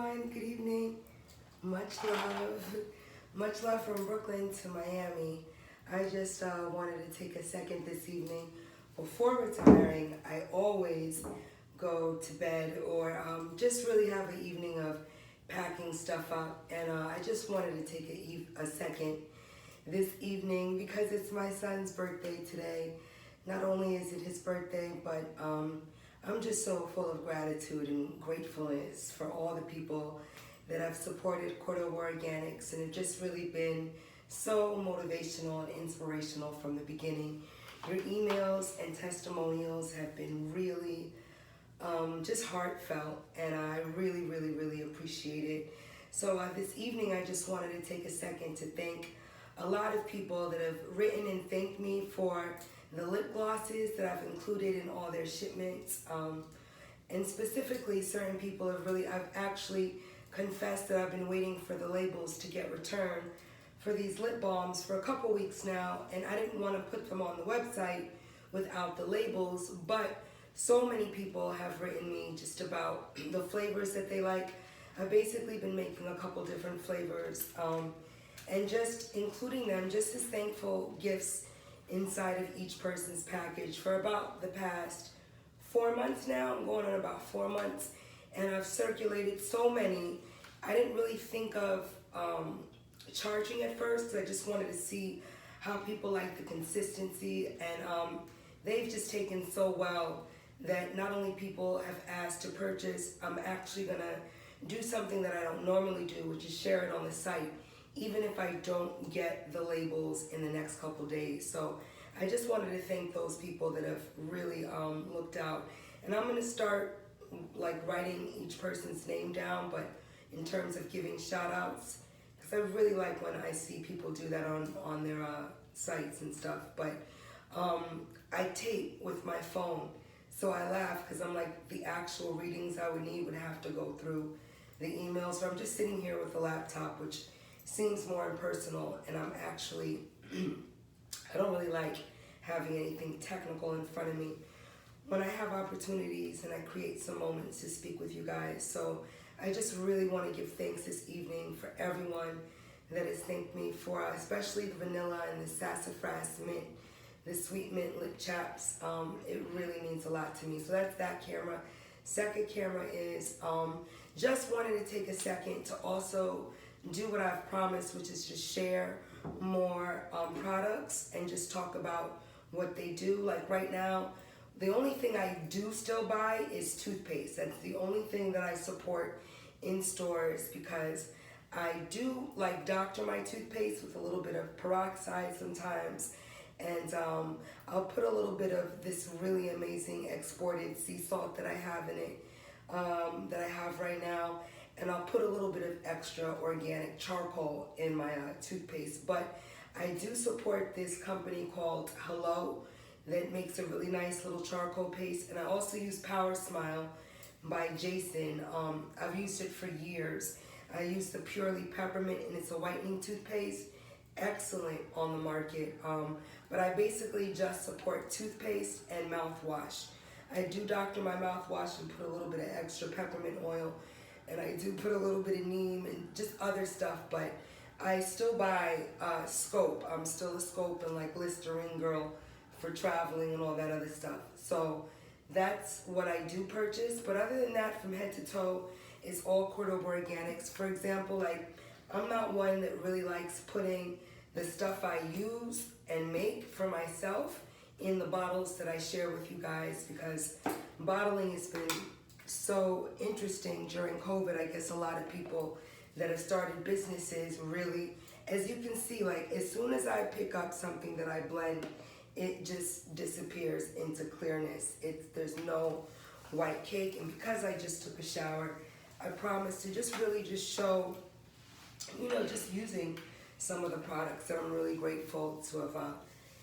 everyone. Good evening. Much love. Much love from Brooklyn to Miami. I just wanted to take a second this evening. Before retiring, I always go to bed or just really have an evening of packing stuff up. And I just wanted to take a second this evening because it's my son's birthday today. Not only is it his birthday, but I'm just so full of gratitude and gratefulness for all the people that have supported Cordoba Organics and have just really been so motivational and inspirational from the beginning. Your emails and testimonials have been really just heartfelt, and I really appreciate it. So this evening I just wanted to take a second to thank a lot of people that have written and thanked me for the lip glosses that I've included in all their shipments. And specifically, certain people I've actually confessed that I've been waiting for the labels to get returned for these lip balms for a couple weeks now, and I didn't want to put them on the website without the labels, but so many people have written me just about the flavors that they like. I've basically been making a couple different flavors and just including them just as thankful gifts inside of each person's package for about the past 4 months now. I'm going on about 4 months, and I've circulated so many. I didn't really think of charging at first because I just wanted to see how people like the consistency, and they've just taken so well that not only people have asked to purchase, I'm actually gonna do something that I don't normally do, which is share it on the site, even if I don't get the labels in the next couple days. So I just wanted to thank those people that have really looked out. And I'm gonna start like writing each person's name down, but in terms of giving shout outs, because I really like when I see people do that on their sites and stuff. But I tape with my phone, so I laugh because I'm like, the actual readings I would need would have to go through the email. So I'm just sitting here with the laptop, which seems more impersonal, and I'm actually, I don't really like having anything technical in front of me when I have opportunities and I create some moments to speak with you guys. So I just really want to give thanks this evening for everyone that has thanked me for, especially the vanilla and the sassafras mint, the sweet mint lip chaps. It really means a lot to me. So that's that camera. Second camera is just wanted to take a second to also do what I've promised, which is just share more products and just talk about what they do. Like right now, the only thing I do still buy is toothpaste. That's the only thing that I support in stores because I do like doctor my toothpaste with a little bit of peroxide sometimes. And I'll put a little bit of this really amazing exported sea salt that I have in it, that I have right now. And I'll put a little bit of extra organic charcoal in my toothpaste. But I do support this company called Hello that makes a really nice little charcoal paste. And I also use Power Smile by Jason. I've used it for years. I use the Purely Peppermint, and it's a whitening toothpaste. Excellent on the market. But I basically just support toothpaste and mouthwash. I do doctor my mouthwash and put a little bit of extra peppermint oil, and I do put a little bit of neem and just other stuff, but I still buy Scope. I'm still a Scope and like Listerine girl for traveling and all that other stuff. So that's what I do purchase. But other than that, from head to toe, it's all Cordoba Organics. For example, like I'm not one that really likes putting the stuff I use and make for myself in the bottles that I share with you guys, because bottling has been so interesting during COVID. I guess a lot of people that have started businesses really, as you can see, like as soon as I pick up something that I blend, it just disappears into clearness. There's no white cake. And because I just took a shower, I promise to just really just show, you know, just using some of the products that I'm really grateful to have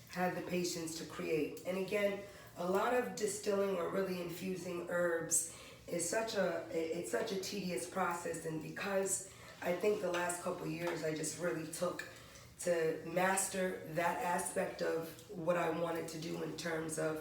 had the patience to create. And again, a lot of distilling or really infusing herbs is such a tedious process, and because I think the last couple years I just really took to master that aspect of what I wanted to do in terms of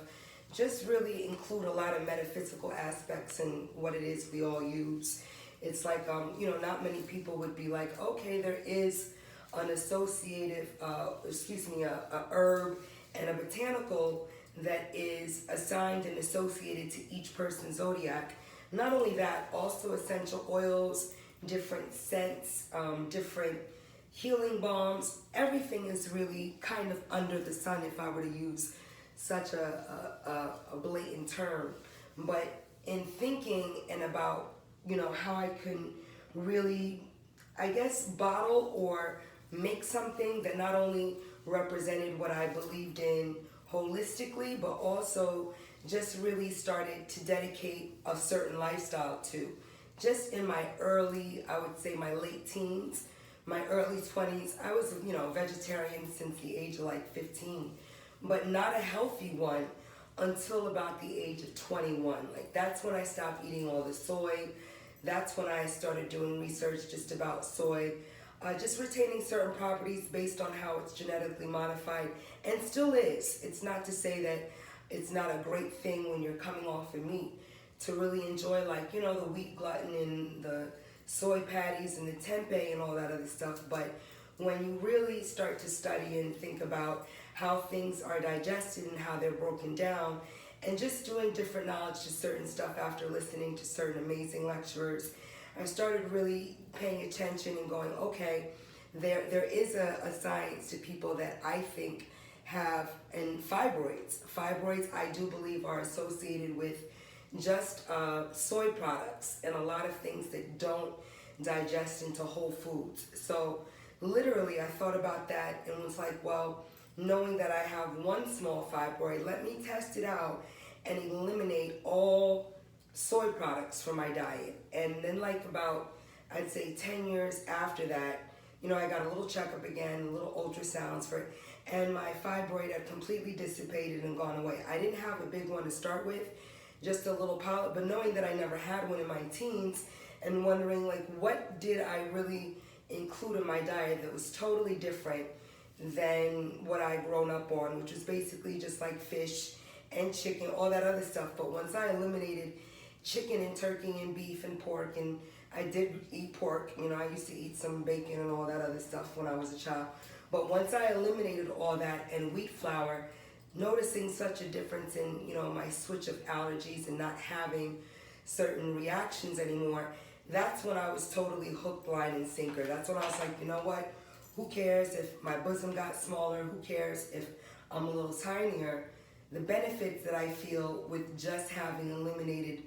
just really include a lot of metaphysical aspects in what it is we all use. It's like, not many people would be like, okay, there is an associative, a herb and a botanical that is assigned and associated to each person's zodiac. Not only that, also essential oils, different scents, different healing balms. Everything is really kind of under the sun, if I were to use such a blatant term. But in thinking and about, how I can really, I guess, bottle or make something that not only represented what I believed in holistically, but also just really started to dedicate a certain lifestyle to. Just in my early, I would say my late teens, my early 20s, I was, vegetarian since the age of like 15, but not a healthy one until about the age of 21. Like that's when I stopped eating all the soy. That's when I started doing research just about soy, just retaining certain properties based on how it's genetically modified, and still is. It's not to say that it's not a great thing when you're coming off of meat to really enjoy, like, the wheat gluten and the soy patties and the tempeh and all that other stuff. But when you really start to study and think about how things are digested and how they're broken down, and just doing different knowledge to certain stuff after listening to certain amazing lecturers, I started really paying attention and going, okay, there is a science to people that I think have, and fibroids. Fibroids, I do believe, are associated with just soy products and a lot of things that don't digest into whole foods. So literally I thought about that and was like, well, knowing that I have one small fibroid, let me test it out and eliminate all soy products from my diet. And then like about, I'd say 10 years after that, I got a little checkup again, little ultrasounds for it, and my fibroid had completely dissipated and gone away. I didn't have a big one to start with, just a little polyp, but knowing that I never had one in my teens and wondering like what did I really include in my diet that was totally different than what I'd grown up on, which was basically just like fish and chicken, all that other stuff. But once I eliminated chicken and turkey and beef and pork, and I did eat pork, I used to eat some bacon and all that other stuff when I was a child. But once I eliminated all that and wheat flour, noticing such a difference in, my switch of allergies and not having certain reactions anymore, that's when I was totally hook, line, and sinker. That's when I was like, you know what? Who cares if my bosom got smaller? Who cares if I'm a little tinier? The benefits that I feel with just having eliminated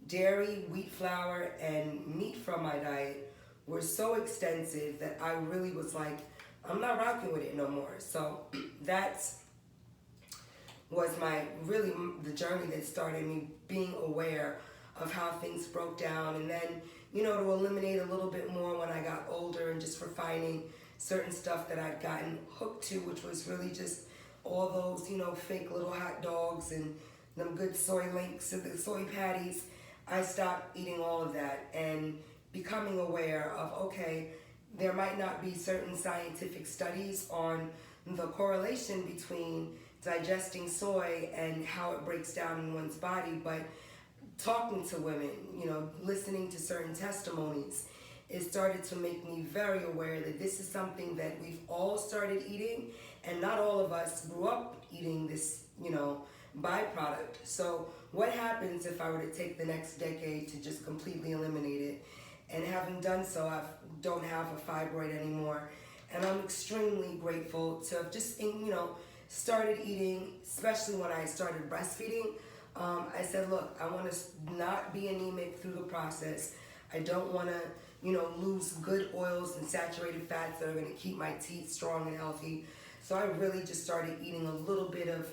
dairy, wheat flour, and meat from my diet were so extensive that I really was like, I'm not rocking with it no more. So that's was the journey that started me being aware of how things broke down, and then, to eliminate a little bit more when I got older and just refining certain stuff that I'd gotten hooked to, which was really just all those, fake little hot dogs and them good soy links and the soy patties. I stopped eating all of that and becoming aware of, okay, there might not be certain scientific studies on the correlation between digesting soy and how it breaks down in one's body, but talking to women, listening to certain testimonies, it started to make me very aware that this is something that we've all started eating, and not all of us grew up eating this, byproduct. So what happens if I were to take the next decade to just completely eliminate it? And having done so, I don't have a fibroid anymore. And I'm extremely grateful to have just, started eating, especially when I started breastfeeding. I said, look, I want to not be anemic through the process. I don't want to, lose good oils and saturated fats that are going to keep my teeth strong and healthy. So I really just started eating a little bit of,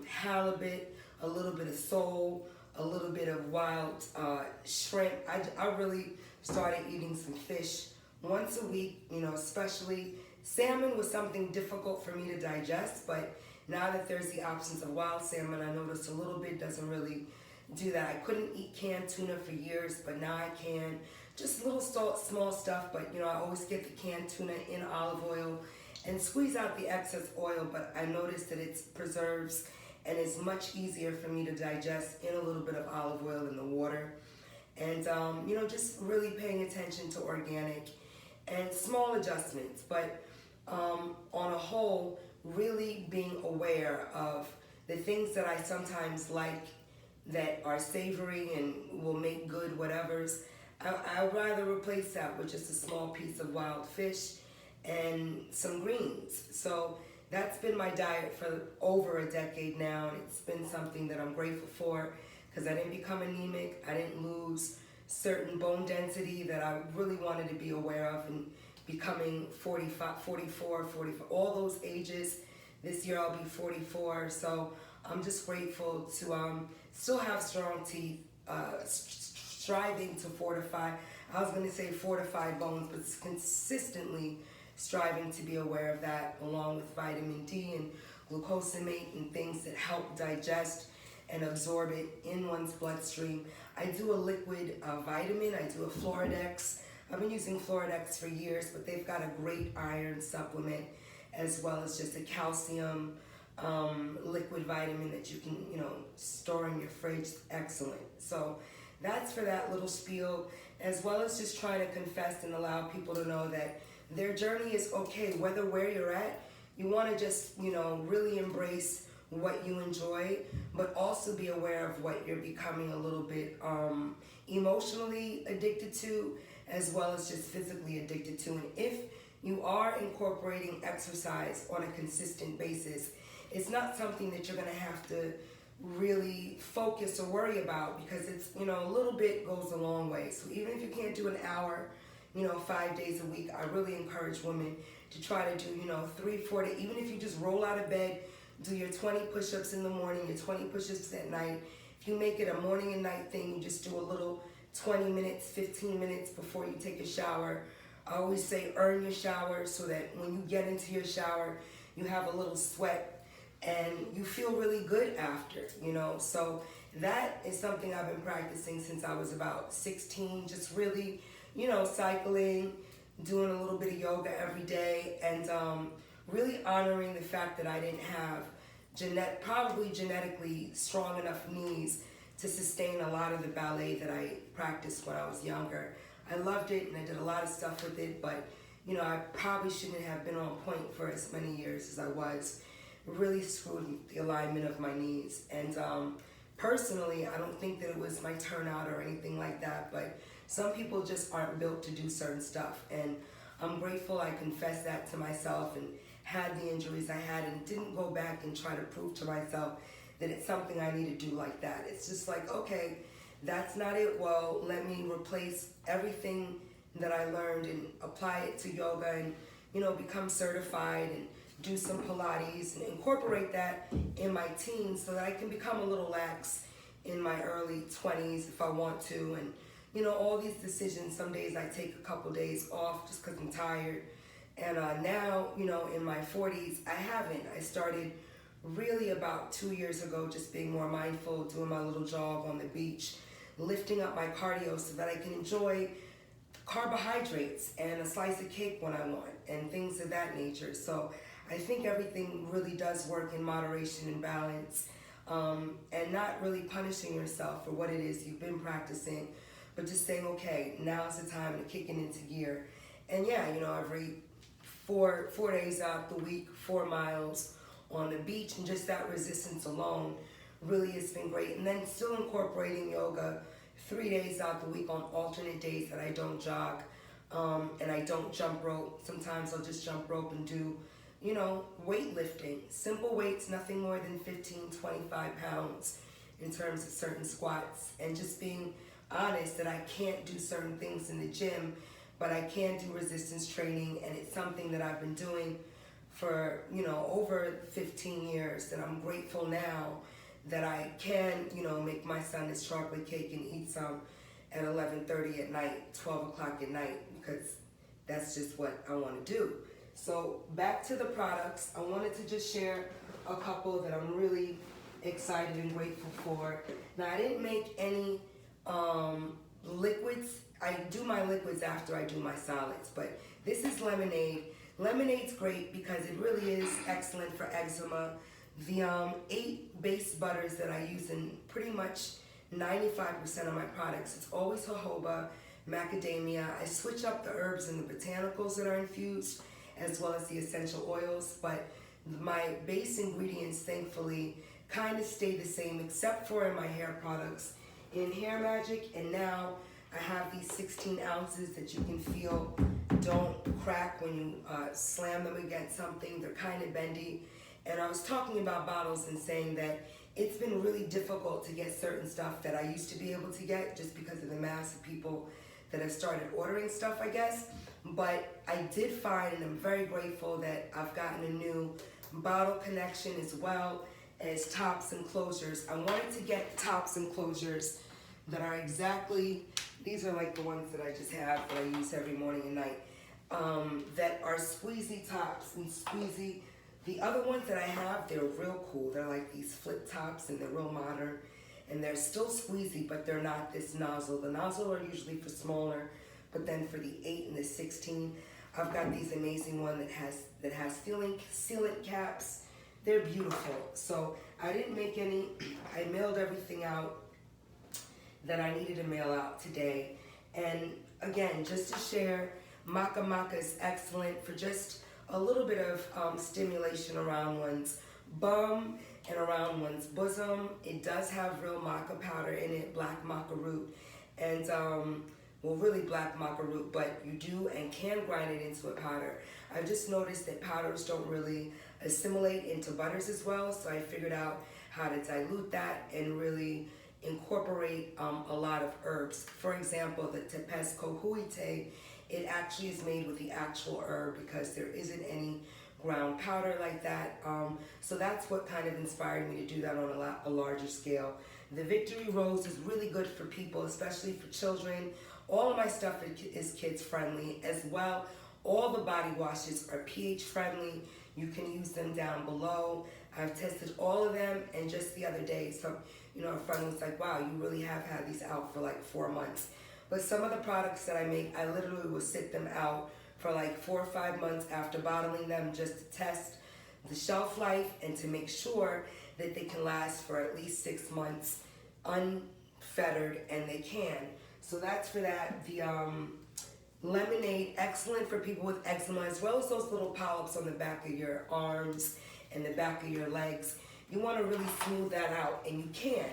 halibut, a little bit of sole, a little bit of wild shrimp. I really started eating some fish once a week, especially salmon was something difficult for me to digest, but now that there's the options of wild salmon, I noticed a little bit doesn't really do that. I couldn't eat canned tuna for years, but now I can. Just little small stuff, but I always get the canned tuna in olive oil and squeeze out the excess oil, but I noticed that it preserves and it's much easier for me to digest in a little bit of olive oil in the water. And, just really paying attention to organic and small adjustments. But on a whole, really being aware of the things that I sometimes like that are savory and will make good whatevers. I'd rather replace that with just a small piece of wild fish and some greens. So that's been my diet for over a decade now, and it's been something that I'm grateful for because I didn't become anemic. I didn't lose certain bone density that I really wanted to be aware of, and becoming 45, 44, 45, all those ages. This year I'll be 44, so I'm just grateful to still have strong teeth, striving to fortify. I was going to say fortified bones, but consistently striving to be aware of that, along with vitamin D and glucosamate and things that help digest and absorb it in one's bloodstream. I do a liquid vitamin. I do a Floridex. I've been using Floridex for years, but they've got a great iron supplement, as well as just a calcium liquid vitamin that you can, store in your fridge. Excellent. So that's for that little spiel, as well as just trying to confess and allow people to know that their journey is okay, whether where you're at. You want to just, really embrace what you enjoy, but also be aware of what you're becoming a little bit emotionally addicted to, as well as just physically addicted to. And if you are incorporating exercise on a consistent basis, it's not something that you're going to have to really focus or worry about, because it's, a little bit goes a long way. So even if you can't do an hour, 5 days a week, I really encourage women to try to do, 3, 4 days. Even if you just roll out of bed, do your 20 push-ups in the morning, your 20 push-ups at night. If you make it a morning and night thing, you just do a little 20 minutes, 15 minutes before you take a shower. I always say earn your shower, so that when you get into your shower, you have a little sweat and you feel really good after, So that is something I've been practicing since I was about 16, just really, cycling, doing a little bit of yoga every day, and really honoring the fact that I didn't have probably genetically strong enough knees to sustain a lot of the ballet that I practiced when I was younger. I loved it and I did a lot of stuff with it, but I probably shouldn't have been on point for as many years as I was. It really screwed the alignment of my knees. And personally, I don't think that it was my turnout or anything like that, but some people just aren't built to do certain stuff. And I'm grateful I confessed that to myself and had the injuries I had, and didn't go back and try to prove to myself that it's something I need to do like that. It's just like, okay, that's not it. Well, let me replace everything that I learned and apply it to yoga, and become certified, and do some Pilates and incorporate that in my teens, so that I can become a little lax in my early 20s if I want to. And all these decisions, some days I take a couple days off just because I'm tired. And now, in my 40s, I haven't. I started really about 2 years ago, just being more mindful, doing my little jog on the beach, lifting up my cardio so that I can enjoy carbohydrates and a slice of cake when I want, and things of that nature. So I think everything really does work in moderation and balance, and not really punishing yourself for what it is you've been practicing, but just saying, okay, now's the time to kick it into gear. And yeah, every four days out the week, 4 miles on the beach, and just that resistance alone really has been great. And then still incorporating yoga 3 days out the week on alternate days that I don't jog, and I don't jump rope. Sometimes I'll just jump rope and do, weightlifting. Simple weights, nothing more than 15, 25 pounds in terms of certain squats, and just being honest that I can't do certain things in the gym, but I can do resistance training, and it's something that I've been doing for, over 15 years, and I'm grateful now that I can, make my son his chocolate cake and eat some at 11:30 at night, 12 o'clock at night, because that's just what I want to do. So back to the products, I wanted to just share a couple that I'm really excited and grateful for. Now, I didn't make any liquids. I do my liquids after I do my solids, but this is lemonade. Lemonade's great because it really is excellent for eczema. The 8 base butters that I use in pretty much 95% of my products. It's always jojoba, macadamia. I switch up the herbs and the botanicals that are infused, as well as the essential oils, but my base ingredients, thankfully, kind of stay the same, except for in my hair products. In Hair Magic, and now I have these 16 ounces that you can feel don't crack when you slam them against something. They're kind of bendy. And I was talking about bottles and saying that it's been really difficult to get certain stuff that I used to be able to get just because of the mass of people that have started ordering stuff, I guess. But I did find, and I'm very grateful that I've gotten a new bottle connection as well as tops and closures. I wanted to get tops and closures that are exactly, these are like the ones that I just have that I use every morning and night, that are squeezy tops and squeezy. The other ones that I have, they're real cool. They're like these flip tops and they're real modern and they're still squeezy, but they're not this nozzle. The nozzle are usually for smaller, but then for the 8 and the 16, I've got these amazing one that has sealant caps. They're beautiful. So I didn't make any, I mailed everything out that I needed to mail out today. And again, just to share, Maca Maca is excellent for just a little bit of stimulation around one's bum and around one's bosom. It does have real maca powder in it, black maca root, and well, really black maca root, but you do and can grind it into a powder. I've just noticed that powders don't really assimilate into butters as well, so I figured out how to dilute that and really incorporate a lot of herbs. For example, the Tepesco Huite, it actually is made with the actual herb because there isn't any ground powder like that. So that's what kind of inspired me to do that on a larger scale. The Victory Rose is really good for people, especially for children. All of my stuff is kids friendly as well. All the body washes are pH friendly. You can use them down below. I've tested all of them, and just the other day, a friend was like, wow, you really have had these out for like 4 months. But some of the products that I make, I literally will sit them out for like 4 or 5 months after bottling them just to test the shelf life and to make sure that they can last for at least 6 months unfettered, and they can. So that's for that. The lemonade, excellent for people with eczema, as well as those little polyps on the back of your arms and the back of your legs. You want to really smooth that out, and you can.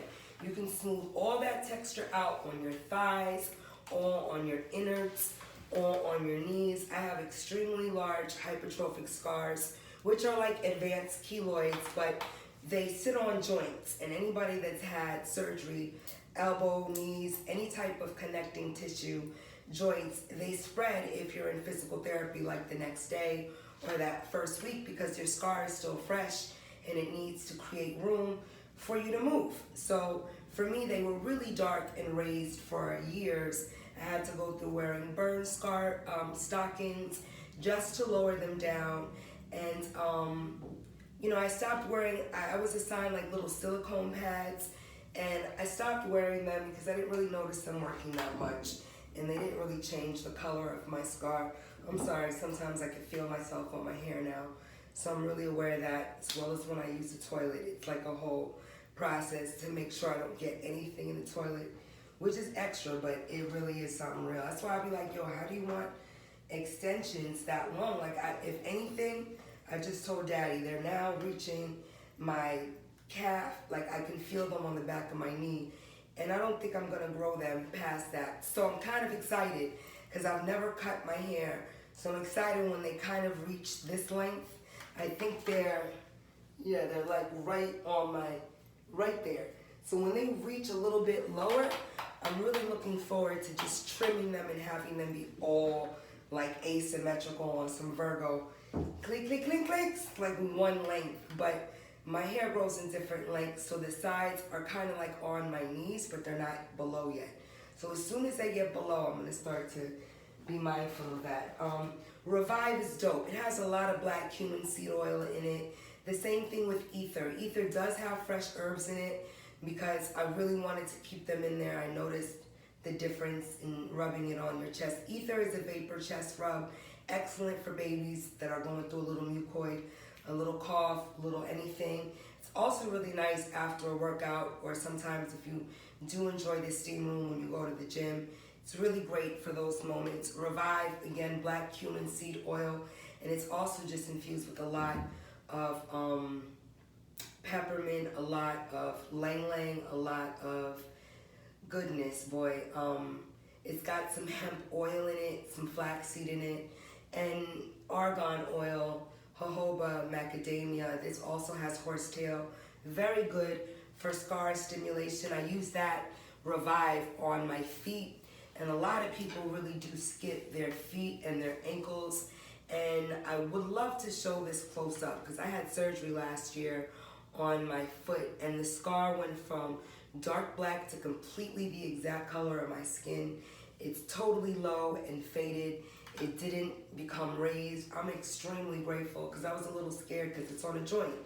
You can smooth all that texture out on your thighs, or on your innards, or on your knees. I have extremely large hypertrophic scars, which are like advanced keloids, but they sit on joints. And anybody that's had surgery, elbow, knees, any type of connecting tissue, joints, they spread if you're in physical therapy like the next day or that first week, because your scar is still fresh and it needs to create room for you to move. So for me, they were really dark and raised for years. I had to go through wearing burn scar stockings just to lower them down. And I stopped wearing, I was assigned like little silicone pads, and I stopped wearing them because I didn't really notice them working that much, and they didn't really change the color of my scar. I'm sorry, sometimes I can feel myself on my hair now. So I'm really aware of that, as well as when I use the toilet. It's like a whole process to make sure I don't get anything in the toilet, which is extra, but it really is something real. That's why I'll be like, yo, how do you want extensions that long? Like, if anything, I just told Daddy, they're now reaching my calf. Like, I can feel them on the back of my knee, and I don't think I'm gonna grow them past that. So I'm kind of excited, because I've never cut my hair. So I'm excited when they kind of reach this length. I think they're like right there. So when they reach a little bit lower, I'm really looking forward to just trimming them and having them be all like asymmetrical on some Virgo. Click, click, click, clicks, like one length. But my hair grows in different lengths, so the sides are kind of like on my knees, but they're not below yet. So as soon as they get below, I'm gonna start to be mindful of that. Revive is dope. It has a lot of black cumin seed oil in it. The same thing with ether. Ether does have fresh herbs in it because I really wanted to keep them in there. I noticed the difference in rubbing it on your chest. Ether is a vapor chest rub, excellent for babies that are going through a little mucoid, a little cough, a little anything. It's also really nice after a workout, or sometimes if you do enjoy the steam room when you go to the gym. It's really great for those moments. Revive, again, black cumin seed oil, and it's also just infused with a lot of peppermint, a lot of lang lang, a lot of goodness, boy. It's got some hemp oil in it, some flaxseed in it, and argan oil, jojoba, macadamia. This also has horsetail. Very good for scar stimulation. I use that Revive on my feet, and a lot of people really do skip their feet and their ankles. And I would love to show this close up because I had surgery last year on my foot, and the scar went from dark black to completely the exact color of my skin. It's totally low and faded. It didn't become raised. I'm extremely grateful because I was a little scared because it's on a joint.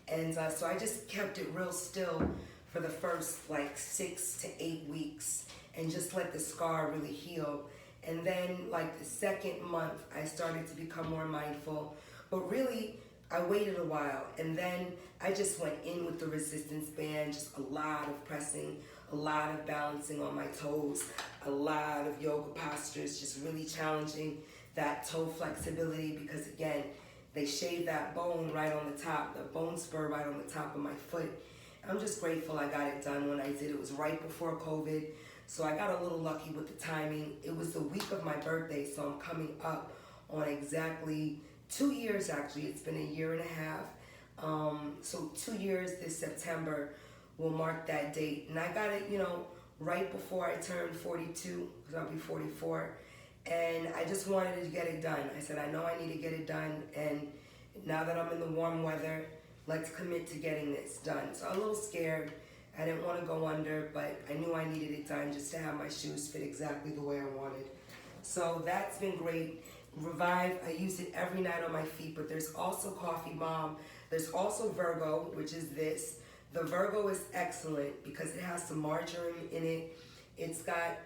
And so I just kept it real still for the first like 6 to 8 weeks and just let the scar really heal. And then like the second month, I started to become more mindful. But really, I waited a while, and then I just went in with the resistance band, just a lot of pressing, a lot of balancing on my toes, a lot of yoga postures, just really challenging that toe flexibility because again, they shave that bone right on the top, the bone spur right on the top of my foot. I'm just grateful I got it done when I did. It was right before COVID, so I got a little lucky with the timing. It was the week of my birthday, so I'm coming up on exactly 2 years actually. It's been a year and a half. So 2 years this September will mark that date. And I got it, right before I turned 42, because I'll be 44. And I just wanted to get it done. I said, I know I need to get it done. And now that I'm in the warm weather, let's commit to getting this done. So I'm a little scared. I didn't want to go under, but I knew I needed it done just to have my shoes fit exactly the way I wanted. So that's been great. Revive, I use it every night on my feet, but there's also Coffee Bomb. There's also Virgo, which is this. The Virgo is excellent because it has some marjoram in it. It's got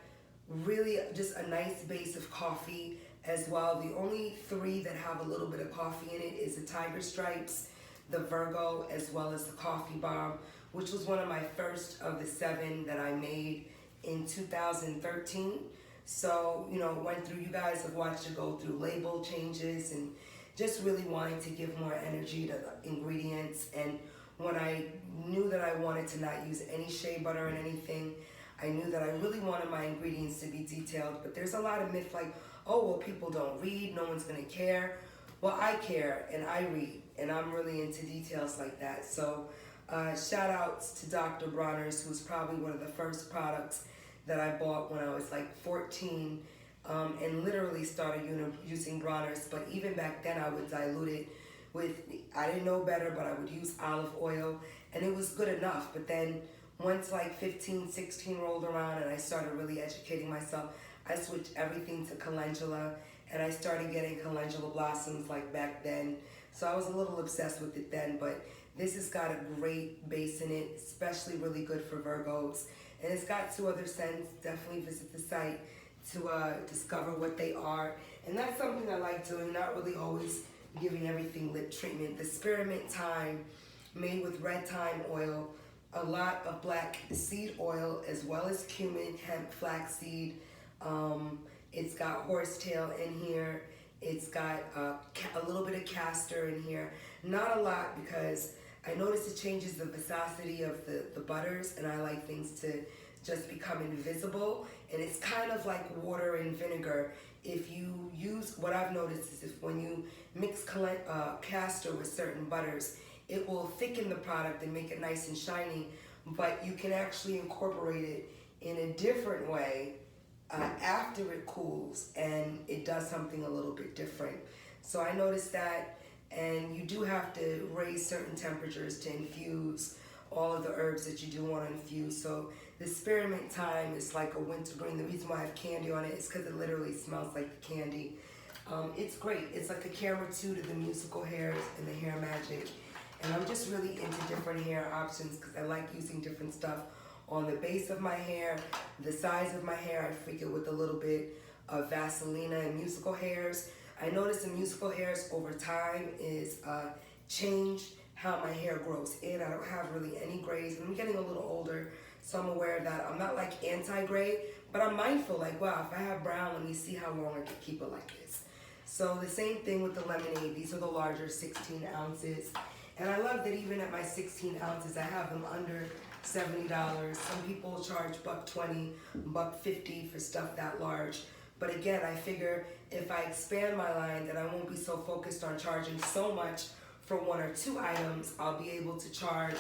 really just a nice base of coffee as well. The only 3 that have a little bit of coffee in it is the Tiger Stripes, the Virgo, as well as the Coffee Bomb, which was one of my first of the 7 that I made in 2013. So, went through, you guys have watched it go through label changes and just really wanting to give more energy to the ingredients. And when I knew that I wanted to not use any shea butter in anything, I knew that I really wanted my ingredients to be detailed. But there's a lot of myth like, oh, well, people don't read, no one's gonna care. Well, I care and I read, and I'm really into details like that. So shout outs to Dr. Bronner's, who's probably one of the first products that I bought when I was like 14 and literally started using Bronner's. But even back then I would dilute it with, I didn't know better, but I would use olive oil and it was good enough. But then once like 15, 16 rolled around and I started really educating myself, I switched everything to calendula and I started getting calendula blossoms like back then. So I was a little obsessed with it then, but this has got a great base in it, especially really good for Virgos. And it's got 2 other scents. Definitely visit the site to discover what they are. And that's something I like doing, not really always giving everything lip treatment. The spearmint thyme made with red thyme oil, a lot of black seed oil, as well as cumin, hemp, flaxseed. It's got horsetail in here. It's got a little bit of castor in here. Not a lot because I noticed it changes the viscosity of the butters, and I like things to just become invisible. And it's kind of like water and vinegar. If you use, what I've noticed is if when you mix castor with certain butters, it will thicken the product and make it nice and shiny, but you can actually incorporate it in a different way after it cools, and it does something a little bit different. So I noticed that, and you do have to raise certain temperatures to infuse all of the herbs that you do want to infuse. So the spearmint thyme is like a wintergreen. The reason why I have candy on it is because it literally smells like the candy. It's great. It's like a camera 2 to the musical hairs and the hair magic. And I'm just really into different hair options because I like using different stuff on the base of my hair, the size of my hair. I freak it with a little bit of Celina and musical hairs. I noticed the musical hairs over time is changed how my hair grows in. I don't have really any grays. I'm getting a little older, so I'm aware of that. I'm not like anti-gray, but I'm mindful, like, wow, if I have brown, let me see how long I can keep it like this. So the same thing with the lemonade. These are the larger 16 ounces. And I love that even at my 16 ounces, I have them under $70. Some people charge $1.20, $1.50 for stuff that large. But again, I figure if I expand my line, that I won't be so focused on charging so much for one or two items. I'll be able to charge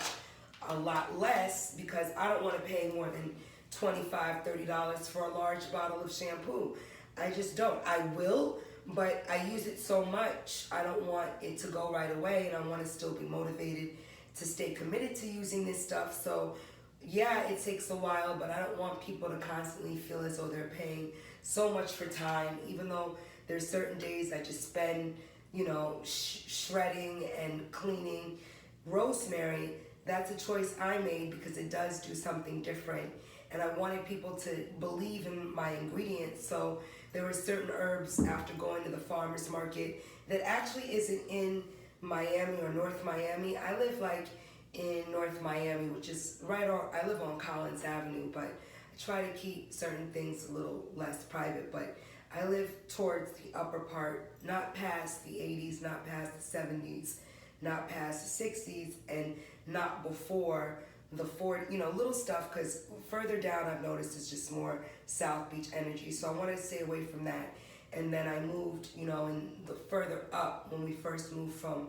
a lot less because I don't want to pay more than $25, $30 for a large bottle of shampoo. I just don't. I will, but I use it so much, I don't want it to go right away, and I want to still be motivated to stay committed to using this stuff. So yeah, it takes a while, but I don't want people to constantly feel as though they're paying so much for time, even though there's certain days I just spend, you know, shredding and cleaning. Rosemary, that's a choice I made because it does do something different, and I wanted people to believe in my ingredients. So there were certain herbs after going to the farmer's market that actually isn't in Miami or North Miami. I live like in North Miami, which is right on, I live on Collins Avenue, but I try to keep certain things a little less private. But I live towards the upper part, not past the 80s, not past the 70s, not past the 60s, and not before the 40, you know, little stuff, because further down I've noticed it's just more South Beach energy. So I wanted to stay away from that. And then I moved, you know, in the further up when we first moved from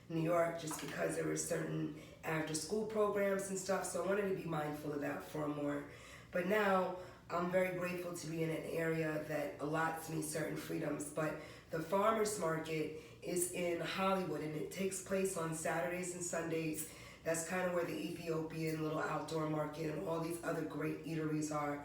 New York, just because there were certain after school programs and stuff. So I wanted to be mindful of that for more. But now I'm very grateful to be in an area that allots me certain freedoms. But the farmer's market is in Hollywood, and it takes place on Saturdays and Sundays. That's kind of where the Ethiopian little outdoor market and all these other great eateries are.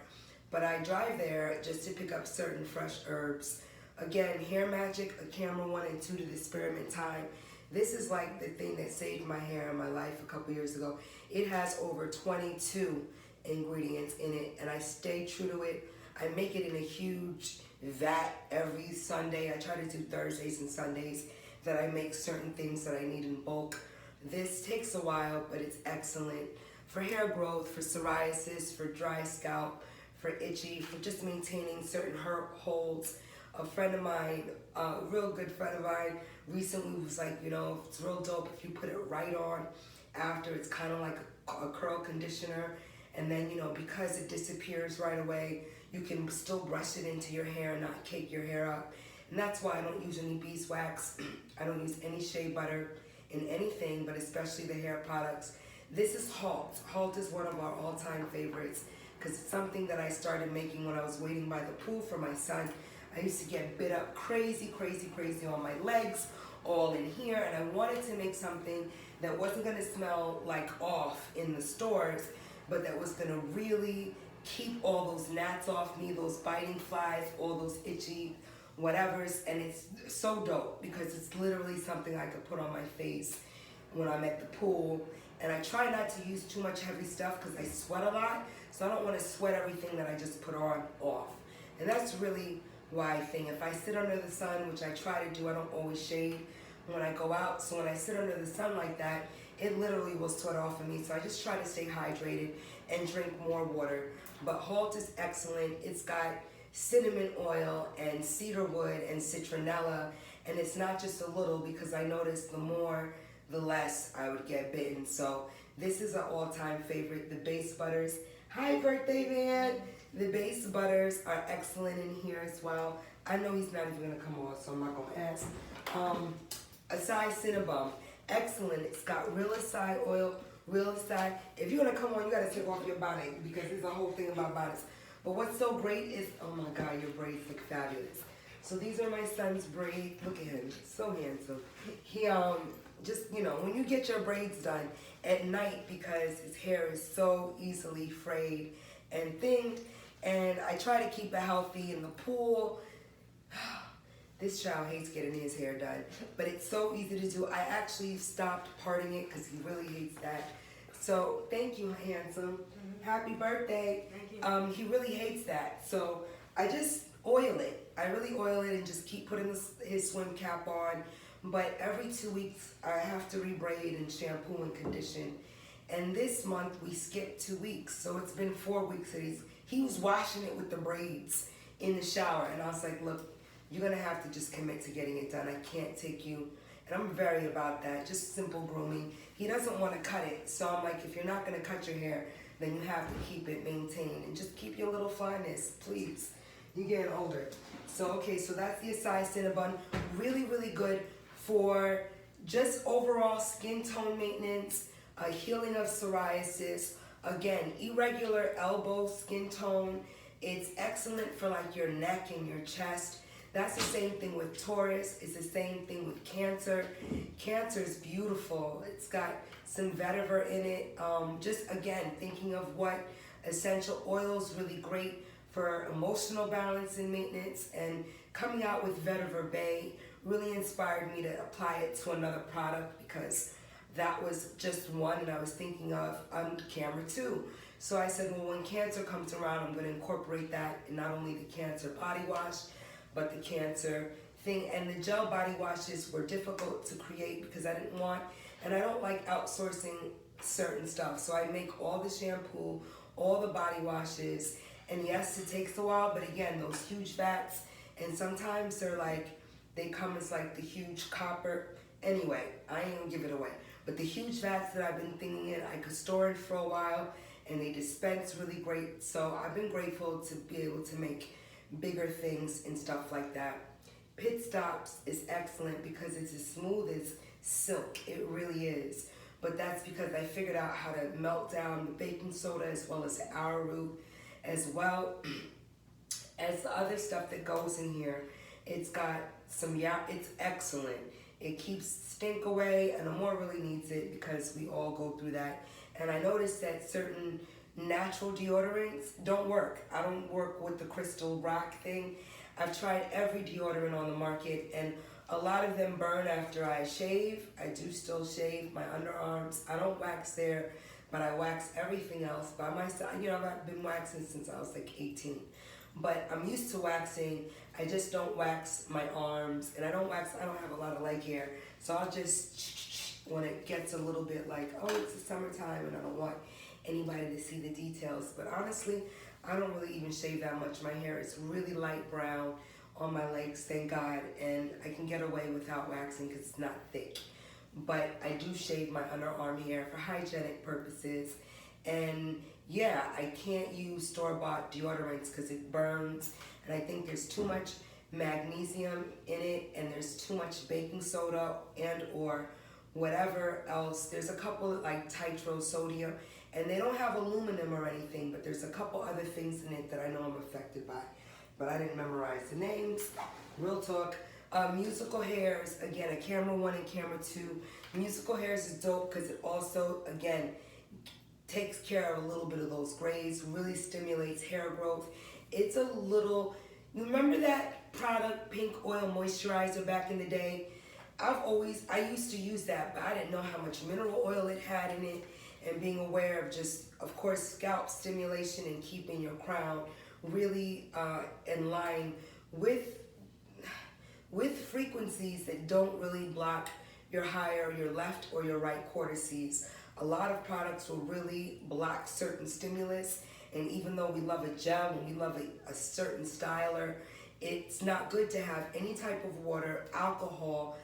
But I drive there just to pick up certain fresh herbs. Again, Hair Magic, a camera 1 and 2 to the experiment time. This is like the thing that saved my hair in my life a couple years ago. It has over 22 ingredients in it, and I stay true to it. I make it in a huge vat every Sunday. I try to do Thursdays and Sundays that I make certain things that I need in bulk. This takes a while, but it's excellent for hair growth, for psoriasis, for dry scalp, for itchy, for just maintaining certain hair holds. A friend of mine, a real good friend of mine, recently was like, you know, it's real dope if you put it right on after. It's kind of like a curl conditioner, and then, you know, because it disappears right away, you can still brush it into your hair and not cake your hair up. And that's why I don't use any beeswax. I don't use any shea butter in anything, but especially the hair products. This is Halt. Halt is one of our all-time favorites because it's something that I started making when I was waiting by the pool for my son. I used to get bit up crazy on my legs, all in here, and I wanted to make something that wasn't gonna smell like off in the stores, but that was gonna really keep all those gnats off me, those biting flies, all those itchy whatevers. And it's so dope because it's literally something I could put on my face when I'm at the pool. And I try not to use too much heavy stuff because I sweat a lot, so I don't want to sweat everything that I just put on off. And that's really why I think if I sit under the sun, which I try to do, I don't always shade when I go out, so when I sit under the sun like that, it literally will sweat off of me. So I just try to stay hydrated and drink more water. But Halt is excellent. It's got cinnamon oil and cedar wood and citronella, and it's not just a little, because I noticed the more the less I would get bitten. So this is an all-time favorite. The base butters, hi birthday man, the base butters are excellent in here as well. I know he's not even gonna come on, so I'm not gonna ask. Acai Cinnabon, excellent. It's got real acai oil, real acai. If you're gonna come on, you gotta take off your bonnet because there's a whole thing about bonnets. But what's so great is, oh my God, your braids look fabulous. So these are my son's braids. Look at him, so handsome. He just, you know, when you get your braids done at night, because his hair is so easily frayed and thinged, and I try to keep it healthy in the pool. This child hates getting his hair done, but it's so easy to do. I actually stopped parting it because he really hates that. So thank you, handsome. Happy birthday. Thank you. He really hates that. So I just oil it. I really oil it and just keep putting his swim cap on. But every 2 weeks, I have to rebraid and shampoo and condition. And this month we skipped 2 weeks, so it's been 4 weeks that he was washing it with the braids in the shower, and I was like, look, you're gonna have to just commit to getting it done. I can't take you, and I'm very about that, just simple grooming. He doesn't want to cut it, so I'm like, if you're not gonna cut your hair, then you have to keep it maintained and just keep your little fineness, please. You're getting older. So okay, so that's the Acai Cinnabon. Really, really good for just overall skin tone maintenance, healing of psoriasis, again, irregular elbow skin tone. It's excellent for like your neck and your chest. That's the same thing with Taurus. It's the same thing with Cancer. Cancer is beautiful. It's got some vetiver in it. Just again, thinking of what essential oils really great for emotional balance and maintenance, and coming out with vetiver Bay really inspired me to apply it to another product, because that was just one and I was thinking of camera too. So I said, well, when Cancer comes around, I'm going to incorporate that in not only the Cancer body wash, but the Cancer thing. And the gel body washes were difficult to create because I didn't want, and I don't like outsourcing certain stuff. So I make all the shampoo, all the body washes, and yes, it takes a while, but again, those huge vats, and sometimes they're like, they come as like the huge copper. Anyway, I ain't gonna give it away. But the huge vats that I've been thinking in, I could store it for a while, and they dispense really great. So I've been grateful to be able to make bigger things and stuff like that. Pit Stops is excellent because it's as smooth as silk. It really is. But that's because I figured out how to melt down the baking soda as well as the arrowroot, as well as the other stuff that goes in here. It's got some, it's excellent. It keeps stink away, and Amor really needs it because we all go through that. And I noticed that certain natural deodorants don't work. I don't work with the Crystal Rock thing. I've tried every deodorant on the market, and a lot of them burn after I shave. I do still shave my underarms. I don't wax there, but I wax everything else by myself. You know, I've been waxing since I was like 18. But I'm used to waxing. I just don't wax my arms, and I don't have a lot of leg hair. So I'll just, when it gets a little bit like, oh, it's the summertime and I don't want anybody to see the details. But honestly, I don't really even shave that much. My hair is really light brown on my legs, thank God, and I can get away without waxing because it's not thick. But I do shave my underarm hair for hygienic purposes. And yeah, I can't use store-bought deodorants because it burns, and I think there's too much magnesium in it, and there's too much baking soda and or whatever else. There's a couple like tetrasodium, and they don't have aluminum or anything, but there's a couple other things in it that I know I'm affected by. But I didn't memorize the names. Real talk. Musical hairs, again, a camera 1 and camera 2. Musical hairs is dope because it also, again, takes care of a little bit of those grays, really stimulates hair growth. It's a little, you remember that product, Pink Oil Moisturizer, back in the day? I used to use that, but I didn't know how much mineral oil it had in it, and being aware of just, of course, scalp stimulation and keeping your crown really in line with frequencies that don't really block your higher, your left, or your right cortices. A lot of products will really block certain stimulus, and even though we love a gel and we love a certain styler, it's not good to have any type of water, alcohol,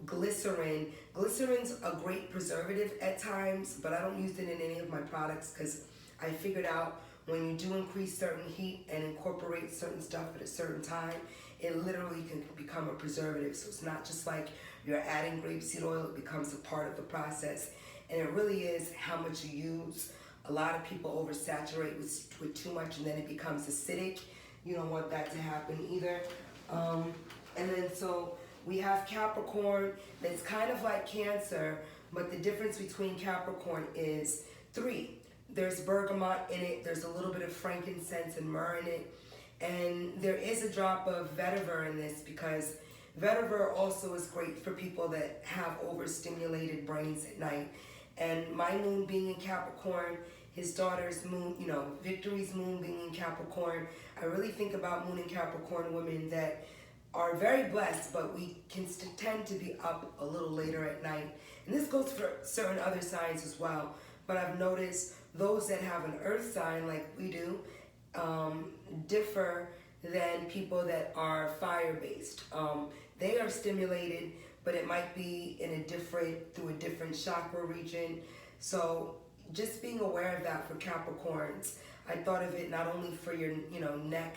glycerin. Glycerin's a great preservative at times, but I don't use it in any of my products because I figured out when you do increase certain heat and incorporate certain stuff at a certain time, it literally can become a preservative. So it's not just like you're adding grapeseed oil, it becomes a part of the process. And it really is how much you use. A lot of people oversaturate with too much, and then it becomes acidic. You don't want that to happen either. And then so we have Capricorn that's kind of like Cancer, but the difference between Capricorn is 3. There's bergamot in it, there's a little bit of frankincense and myrrh in it, and there is a drop of vetiver in this because vetiver also is great for people that have overstimulated brains at night. And my moon being in Capricorn, his daughter's moon, you know, Victory's moon being in Capricorn, I really think about moon and Capricorn women that are very blessed, but we can tend to be up a little later at night. And this goes for certain other signs as well. But I've noticed those that have an earth sign like we do differ than people that are fire-based. They are stimulated, but it might be through a different chakra region. So just being aware of that for Capricorns. I thought of it not only for your, neck,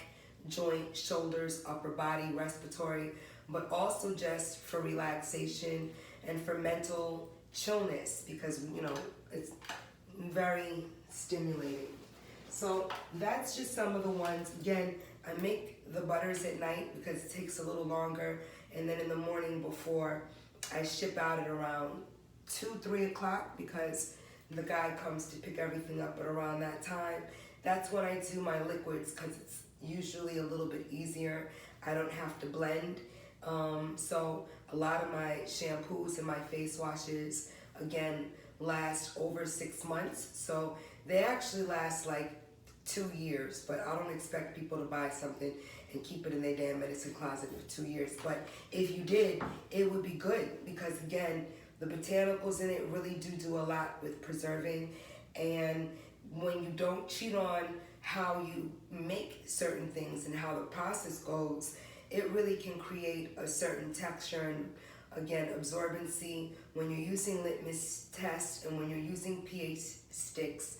joint, shoulders, upper body, respiratory, but also just for relaxation and for mental chillness, because, it's very stimulating. So that's just some of the ones. Again, I make the butters at night because it takes a little longer, and then in the morning before I ship out at around 2-3 o'clock, because the guy comes to pick everything up at around that time. That's when I do my liquids, because it's usually a little bit easier. I don't have to blend. So a lot of my shampoos and my face washes, again, last over 6 months. So they actually last like 2 years, but I don't expect people to buy something and keep it in their damn medicine closet for 2 years. But if you did, it would be good, because again, the botanicals in it really do a lot with preserving. And when you don't cheat on how you make certain things and how the process goes, it really can create a certain texture and, again, absorbency. When you're using litmus tests and when you're using pH sticks,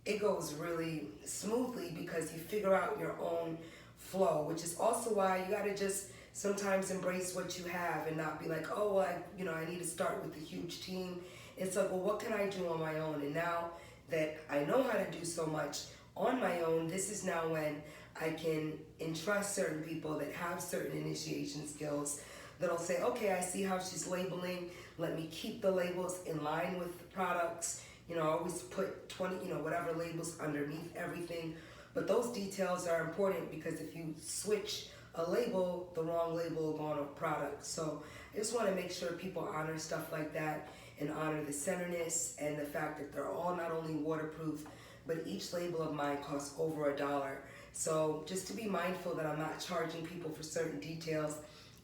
it goes really smoothly because you figure out your own flow, which is also why you gotta just sometimes embrace what you have and not be like, oh, well, I need to start with a huge team. It's like, well, what can I do on my own? And now that I know how to do so much on my own, this is now when I can entrust certain people that have certain initiation skills that'll say, okay, I see how she's labeling. Let me keep the labels in line with the products. I always put 20, whatever labels underneath everything. But those details are important, because if you switch a label, the wrong label will go on a product. So I just want to make sure people honor stuff like that and honor the centerness and the fact that they're all not only waterproof, but each label of mine costs over $1. So just to be mindful that I'm not charging people for certain details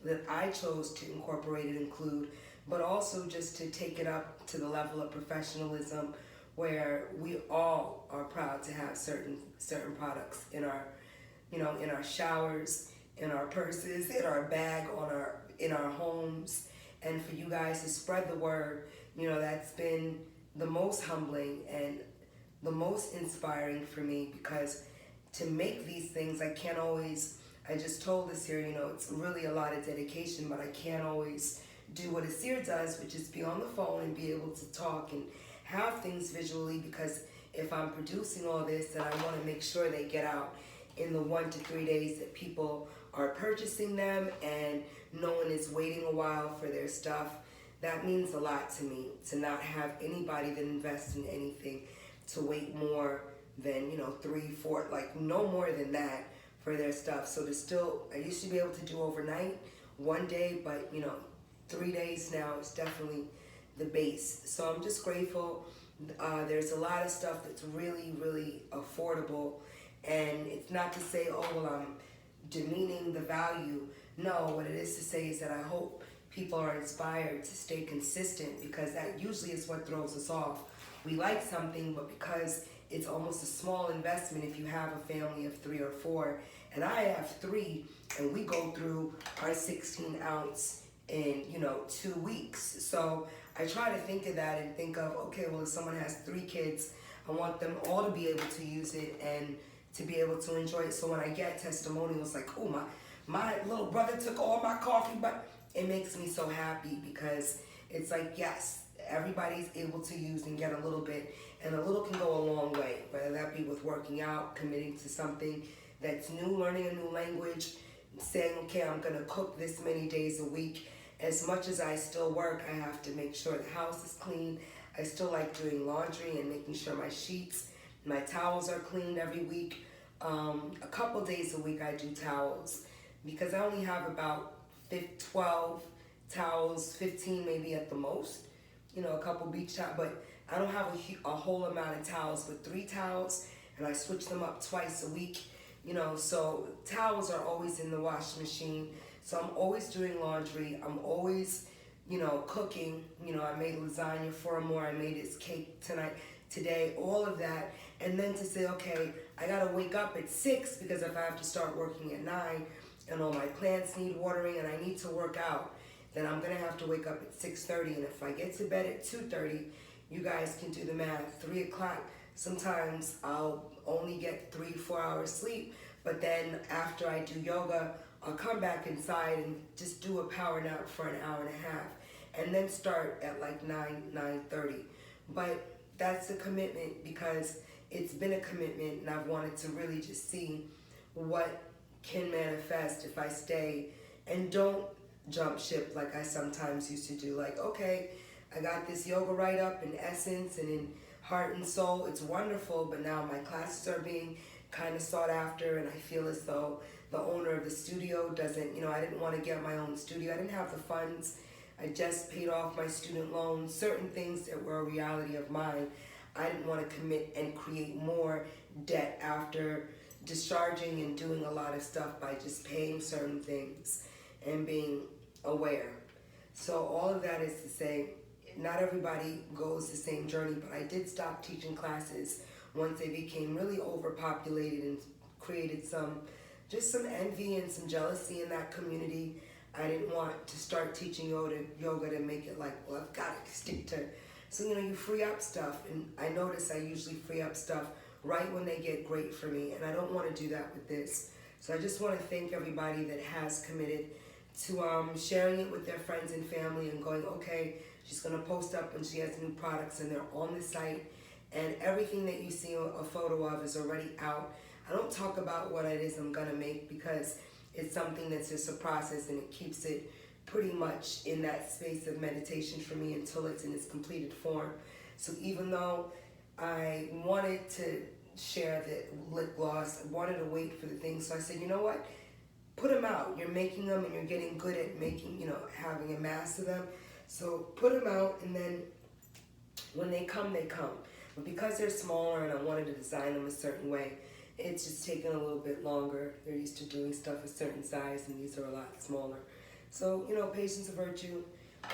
that I chose to incorporate and include, but also just to take it up to the level of professionalism where we all are proud to have certain products in our, in our showers, in our purses, in our bag, in our homes. And for you guys to spread the word, that's been the most humbling and the most inspiring for me, because to make these things, I just told Asir, it's really a lot of dedication, but I can't always do what Asir does, which is be on the phone and be able to talk and have things visually, because if I'm producing all this, then I want to make sure they get out in the 1 to 3 days that people are purchasing them and no one is waiting a while for their stuff. That means a lot to me, to not have anybody that invests in anything to wait more than 3, 4, like no more than that for their stuff. So I used to be able to do overnight, 1 day, but 3 days now is definitely the base. So I'm just grateful. There's a lot of stuff that's really, really affordable, and it's not to say, oh, well, I'm demeaning the value. No, what it is to say is that I hope people are inspired to stay consistent, because that usually is what throws us off. We like something, but because it's almost a small investment if you have a family of 3 or 4, and I have 3, and we go through our 16 ounce in 2 weeks. So I try to think of that and think of, okay, well, if someone has 3 kids, I want them all to be able to use it and to be able to enjoy it. So when I get testimonials like, oh, my little brother took all my coffee, but it makes me so happy, because it's like, yes, everybody's able to use and get a little bit, and a little can go a long way, whether that be with working out, committing to something that's new, learning a new language, saying, okay, I'm gonna cook this many days a week. As much as I still work, I have to make sure the house is clean. I still like doing laundry and making sure my sheets, my towels are cleaned every week. A couple days a week I do towels, because I only have about 12 towels, 15 maybe at the most. A couple beach towels, but I don't have a whole amount of towels, but 3 towels, and I switch them up twice a week. So towels are always in the washing machine. So I'm always doing laundry. I'm always, cooking. I made lasagna for him, or I made his cake today, all of that. And then to say, okay, I gotta wake up at 6 because if I have to start working at 9 and all my plants need watering and I need to work out, then I'm gonna have to wake up at 6:30. And if I get to bed at 2:30, you guys can do the math. 3 o'clock, sometimes I'll only get 3-4 hours sleep, but then after I do yoga, I'll come back inside and just do a power nap for an hour and a half, and then start at like 9:30. But that's a commitment because it's been a commitment, and I've wanted to really just see what can manifest if I stay and don't jump ship like I sometimes used to do. Like, okay, I got this yoga right up in Essence and in Heart and Soul. It's wonderful, but now my classes are being kind of sought after, and I feel as though the owner of the studio doesn't, I didn't want to get my own studio. I didn't have the funds. I just paid off my student loans, certain things that were a reality of mine. I didn't want to commit and create more debt after discharging and doing a lot of stuff by just paying certain things and being aware. So all of that is to say, not everybody goes the same journey, but I did stop teaching classes once they became really overpopulated and created some envy and some jealousy in that community. I didn't want to start teaching yoga to make it like, well, I've got to stick to. So, you free up stuff, and I notice I usually free up stuff right when they get great for me, and I don't want to do that with this. So I just want to thank everybody that has committed to sharing it with their friends and family and going, okay, she's going to post up when she has new products and they're on the site, and everything that you see a photo of is already out. I don't talk about what it is I'm going to make because it's something that's just a process, and it keeps it pretty much in that space of meditation for me until it's in its completed form. So even though I wanted to share the lip gloss, I wanted to wait for the thing. So I said, you know what? Put them out. You're making them and you're getting good at making, having a mass of them. So put them out, and then when they come, they come. But because they're smaller and I wanted to design them a certain way, it's just taken a little bit longer. They're used to doing stuff a certain size, and these are a lot smaller. So, patience of virtue,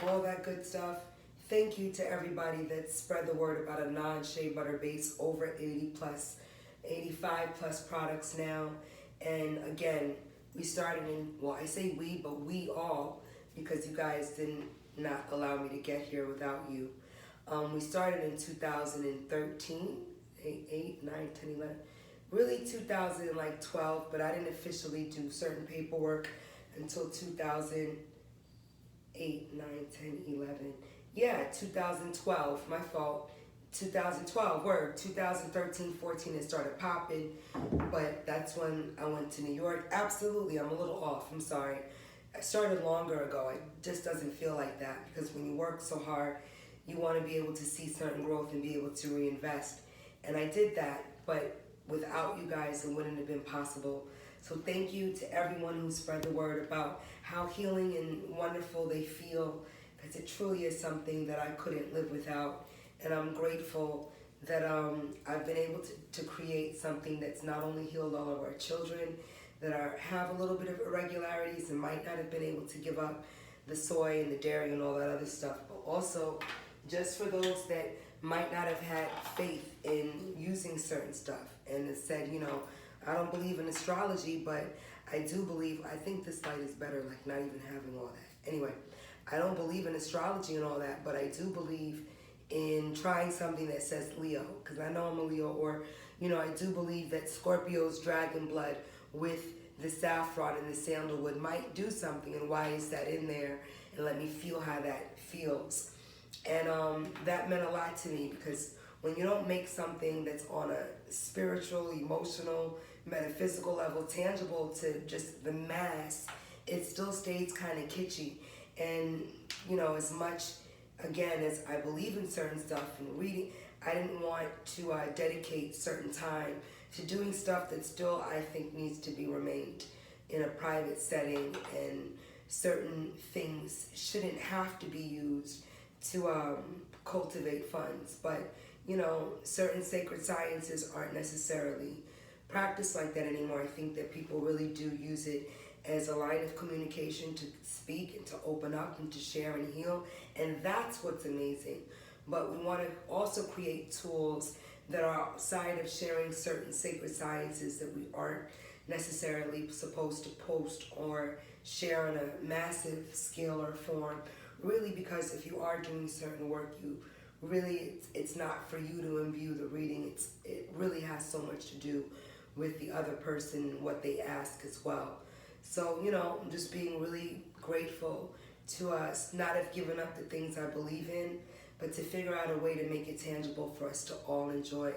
all that good stuff. Thank you to everybody that spread the word about a non-shea butter base, over 85 plus products now. And again, we started I say we, but we all, because you guys didn't not allow me to get here without you. We started in 2013, 8, 9, 10, 11, really 2012, but I didn't officially do certain paperwork until 2008, 9, 10, 11. Yeah, 2012, my fault. 2012, 2013, 14, it started popping, but that's when I went to New York. Absolutely, I'm a little off, I'm sorry. I started longer ago. It just doesn't feel like that, because when you work so hard, you want to be able to see certain growth and be able to reinvest. And I did that, but without you guys, it wouldn't have been possible. So thank you to everyone who spread the word about how healing and wonderful they feel, because it truly is something that I couldn't live without. And I'm grateful that I've been able to create something that's not only healed all of our children that have a little bit of irregularities and might not have been able to give up the soy and the dairy and all that other stuff, but also just for those that might not have had faith in using certain stuff and that said, I don't believe in astrology, but I do believe, I think this light is better, like not even having all that. Anyway, I don't believe in astrology and all that, but I do believe in trying something that says Leo, because I know I'm a Leo, or, I do believe that Scorpio's dragon blood with the saffron and the sandalwood might do something, and why is that in there, and let me feel how that feels. And that meant a lot to me, because when you don't make something that's on a spiritual, emotional, metaphysical level, tangible to just the mass, it still stays kind of kitschy. And, as much, again, as I believe in certain stuff and reading, I didn't want to dedicate certain time to doing stuff that still, I think, needs to be remained in a private setting, and certain things shouldn't have to be used to cultivate funds. But, certain sacred sciences aren't necessarily practiced like that anymore. I think that people really do use it as a line of communication to speak and to open up and to share and heal. And that's what's amazing. But we want to also create tools that are outside of sharing certain sacred sciences that we aren't necessarily supposed to post or share on a massive scale or form. Really, because if you are doing certain work, you really, it's not for you to imbue the reading. It really has so much to do with the other person and what they ask as well. So, I'm just being really grateful to us not have given up the things I believe in, but to figure out a way to make it tangible for us to all enjoy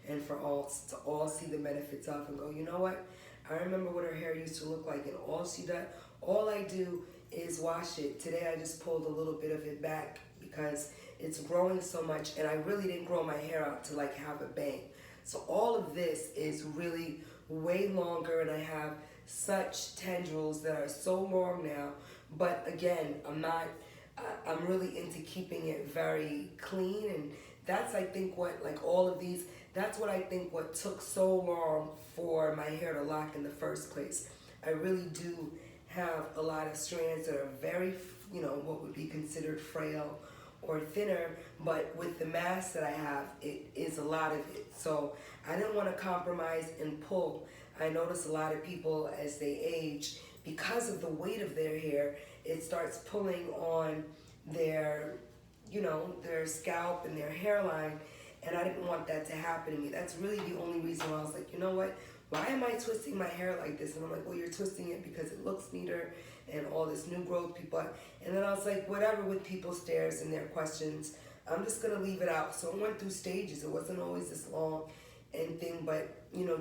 and for all to all see the benefits of and go, you know what? I remember what her hair used to look like, and all I do is wash it. Today I just pulled a little bit of it back because it's growing so much, and I really didn't grow my hair out to like have a bang. So all of this is really way longer, and I have such tendrils that are so long now. But again, I'm really into keeping it very clean, and that's I think what that's what I think what took so long for my hair to lock in the first place. I really do have a lot of strands that are very, what would be considered frail or thinner, but with the mass that I have, it is a lot of it. So I didn't want to compromise and pull. I notice a lot of people as they age, because of the weight of their hair, it starts pulling on their scalp and their hairline, and I didn't want that to happen to me. That's really the only reason why I was like, you know what? Why am I twisting my hair like this? And I'm like, well, you're twisting it because it looks neater and all this new growth people. And then I was like, whatever with people's stares and their questions, I'm just going to leave it out. So it went through stages. It wasn't always this long and thing, but,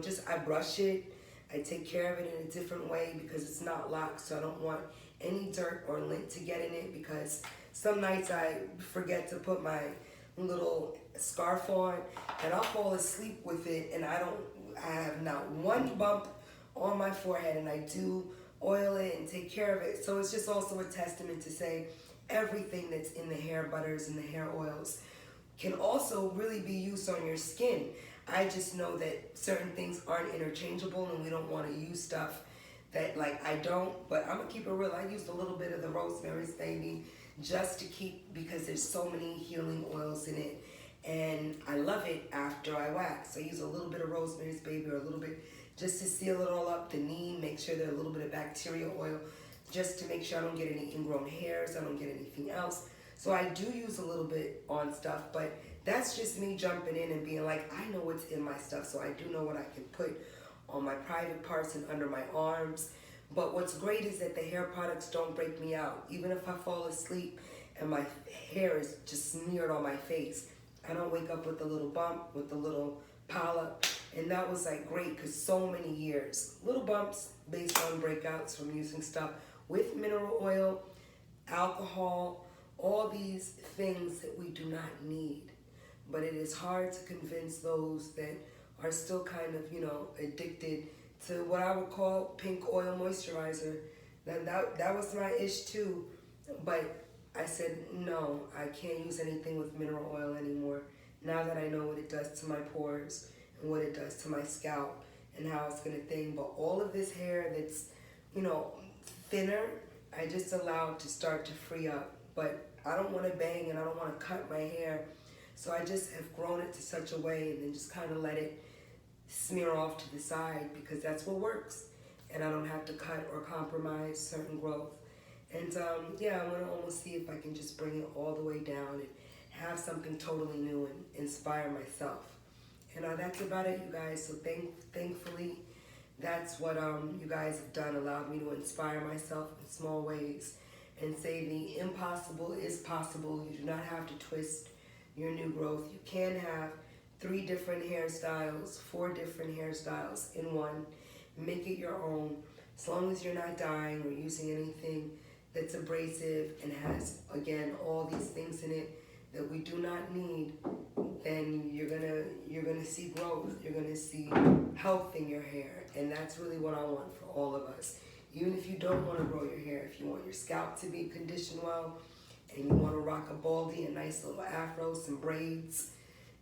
just I brush it. I take care of it in a different way because it's not locked, so I don't want any dirt or lint to get in it, because some nights I forget to put my little scarf on and I'll fall asleep with it, and I have not one bump on my forehead, and I do oil it and take care of it. So it's just also a testament to say everything that's in the hair butters and the hair oils can also really be used on your skin. I just know that certain things aren't interchangeable, and we don't want to use stuff that I don't, but I'm gonna keep it real. I used a little bit of the Rosemary's Baby just to keep, because there's so many healing oils in it, and I love it after I wax. I use a little bit of Rosemary's Baby, or a little bit just to seal it all up, the neem, make sure there's a little bit of bacteria oil, just to make sure I don't get any ingrown hairs, I don't get anything else. So I do use a little bit on stuff, but that's just me jumping in and being like, I know what's in my stuff, so I do know what I can put on my private parts and under my arms. But what's great is that the hair products don't break me out. Even if I fall asleep and my hair is just smeared on my face, I don't wake up with a little bump, with a little polyp. And that was great, because so many years, little bumps based on breakouts from using stuff with mineral oil, alcohol, all these things that we do not need. But it is hard to convince those that are still kind of, addicted to what I would call pink oil moisturizer. That was my ish too. But I said, no, I can't use anything with mineral oil anymore. Now that I know what it does to my pores and what it does to my scalp and how it's gonna thing. But all of this hair that's, thinner, I just allowed to start to free up. But I don't wanna bang and I don't wanna cut my hair. So I just have grown it to such a way, and then just kind of let it smear off to the side, because that's what works. And I don't have to cut or compromise certain growth. And yeah, I want to almost see if I can just bring it all the way down and have something totally new and inspire myself. And that's about it, you guys. So thankfully, that's what you guys have done, allowed me to inspire myself in small ways and say the impossible is possible. You do not have to twist your new growth. You can have 3 different hairstyles, 4 different hairstyles in one. Make it your own. As long as you're not dyeing or using anything that's abrasive and has, again, all these things in it that we do not need, then you're gonna see growth. You're gonna see health in your hair, and that's really what I want for all of us. Even if you don't want to grow your hair, if you want your scalp to be conditioned well, and you want to rock a baldy, a nice little afro, some braids,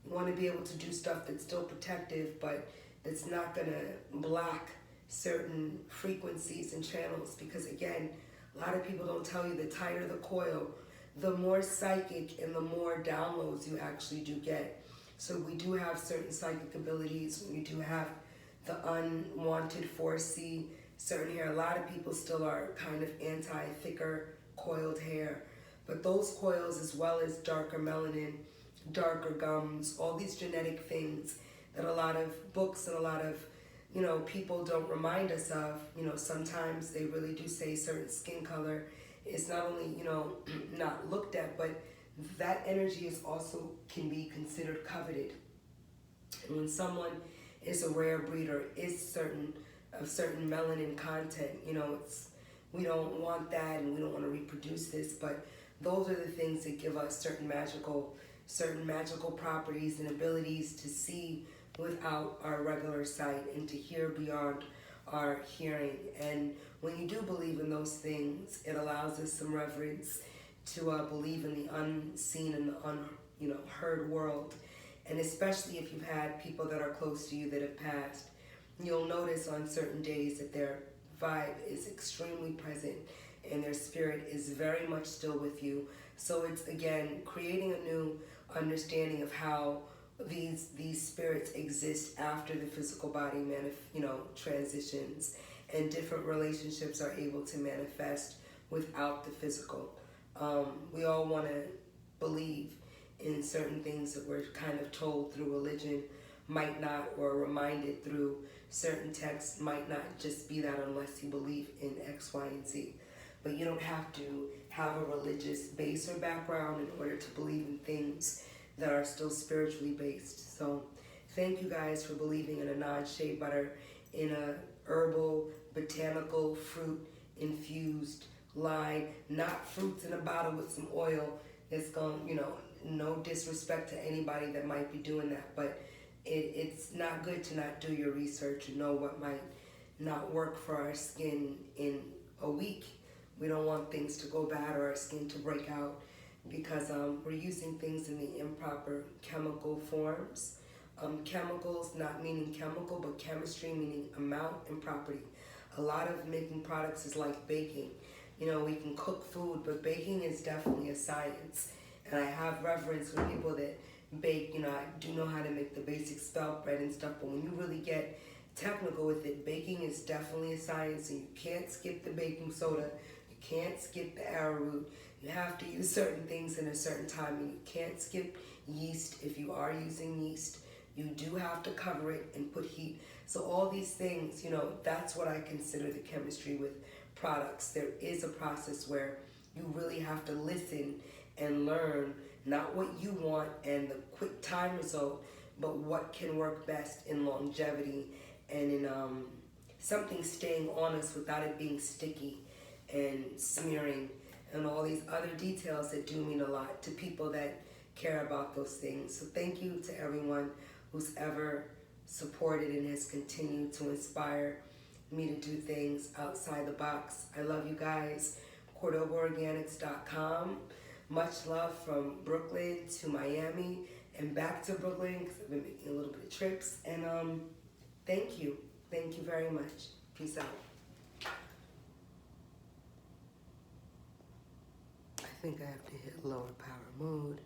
you want to be able to do stuff that's still protective, but it's not gonna block certain frequencies and channels, because again, a lot of people don't tell you the tighter the coil, the more psychic and the more downloads you actually do get. So we do have certain psychic abilities. We do have the unwanted 4C, certain hair. A lot of people still are kind of anti-thicker coiled hair. But those coils, as well as darker melanin, darker gums, all these genetic things that a lot of books and a lot of people don't remind us of. Sometimes they really do say certain skin color is not only, not looked at, but that energy is also can be considered coveted. And when someone is a rare breed or is certain melanin content, we don't want that and we don't want to reproduce this, but those are the things that give us certain magical properties and abilities to see without our regular sight and to hear beyond our hearing. And when you do believe in those things, it allows us some reverence to believe in the unseen and the unheard world. And especially if you've had people that are close to you that have passed, you'll notice on certain days that their vibe is extremely present and their spirit is very much still with you. So it's, again, creating a new understanding of how these spirits exist after the physical body transitions, and different relationships are able to manifest without the physical. We all want to believe in certain things that we're kind of told through religion, might not, or reminded through certain texts, might not just be that unless you believe in X, Y, and Z. But you don't have to have a religious base or background in order to believe in things that are still spiritually based. So thank you guys for believing in a non-shea butter, in a herbal, botanical, fruit infused line, not fruits in a bottle with some oil that's going, no disrespect to anybody that might be doing that, but it's not good to not do your research and know what might not work for our skin in a week. We don't want things to go bad or our skin to break out because we're using things in the improper chemical forms. Chemicals not meaning chemical, but chemistry meaning amount and property. A lot of making products is like baking. We can cook food, but baking is definitely a science. And I have reverence for people that bake. I do know how to make the basic spelt bread and stuff, but when you really get technical with it, baking is definitely a science, and you can't skip the baking soda. You can't skip the arrowroot. You have to use certain things in a certain time, and you can't skip yeast if you are using yeast. You do have to cover it and put heat. So all these things, that's what I consider the chemistry with products. There is a process where you really have to listen and learn not what you want and the quick time result, but what can work best in longevity and in something staying on us without it being sticky and smearing and all these other details that do mean a lot to people that care about those things. So thank you to everyone who's ever supported and has continued to inspire me to do things outside the box. I love you guys. CordobaOrganics.com. Much love from Brooklyn to Miami and back to Brooklyn because I've been making a little bit of trips. And thank you. Thank you very much. Peace out. I think I have to hit lower power mode.